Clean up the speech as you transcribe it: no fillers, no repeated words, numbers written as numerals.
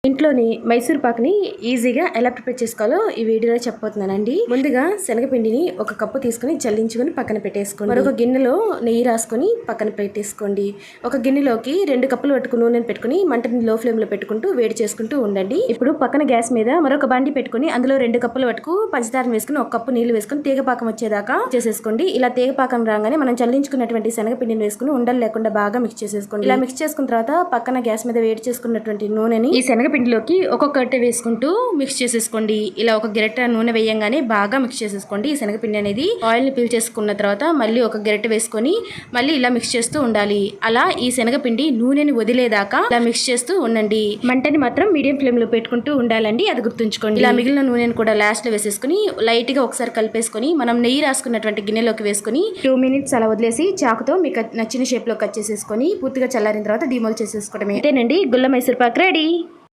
ఇంట్లోని మైసూర్ పాక్ని ఈజీగా ఎలా ప్రిపేర్ చేసుకోవాలో ఈ వీడియోలో చెప్పబోతున్నానండి. ముందుగా శనగపిండిని ఒక కప్పు తీసుకుని జల్లించుకొని పక్కన పెట్టేసుకోండి. మరొక గిన్నెలో నెయ్యి రాసుకొని పక్కన పెట్టేసుకోండి. ఒక గిన్నెలోకి 2 కప్పులు పట్టుకుని నూనెను పెట్టుకుని మంటని లో ఫ్లేమ్ లో పెట్టుకుంటూ వేడి చేసుకుంటూ ఉండండి. ఇప్పుడు పక్కన గ్యాస్ మీద మరొక బండి పెట్టుకుని అందులో 2 కప్పులు పట్టుకు పంచదార వేసుకుని 1 కప్పు నీళ్లు వేసుకుని తీగపాకం వచ్చేదాకా చేసేసుకోండి. ఇలా తీగపాకం రాగానే మనం చల్లించుకున్నటువంటి శనగపిండిని వేసుకుని ఉండలు లేకుండా బాగా మిక్స్ చేసేసుకోండి. ఇలా మిక్స్ చేసుకున్న తర్వాత పక్కన గ్యాస్ మీద వేడి చేసుకున్నటువంటి నూనెని ఈ శనగపిండిలోకి ఒక్కొక్కటి వేసుకుంటూ మిక్స్ చేసేసుకోండి. ఇలా ఒక గరిటె నూనె వేయంగానే బాగా మిక్స్ చేసేసుకోండి. ఈ శనగపిండి అనేది ఆయిల్ ని పీల్ చేసుకున్న తర్వాత మళ్ళీ ఒక గరిటె వేసుకొని మళ్ళీ ఇలా మిక్స్ చేస్తూ ఉండాలి. అలా ఈ శనగపిండి నూనెని వదిలేదాకా ఇలా మిక్స్ చేస్తూ ఉండండి. మంటని మాత్రం మీడియం ఫ్లేమ్ లో పెట్టుకుంటూ ఉండాలండి, అది గుర్తుంచుకోండి. ఇలా మిగిలిన నూనెని కూడా లాస్ట్ లో వేసేసుకుని లైట్ గా ఒకసారి కలిపేసుకొని మనం నెయ్యి రాసుకున్నటువంటి గిన్నెలోకి వేసుకుని 2 మినిట్స్ అలా వదిలేసి చాకుతో మీకు నచ్చిన షేప్ లో కట్ చేసేసుకొని పూర్తిగా చల్లారిన తర్వాత డిమోల్ చేసేసుకోవడమే. అంతేనండి, గుల్ల మైసూర్ పాక్ రెడీ.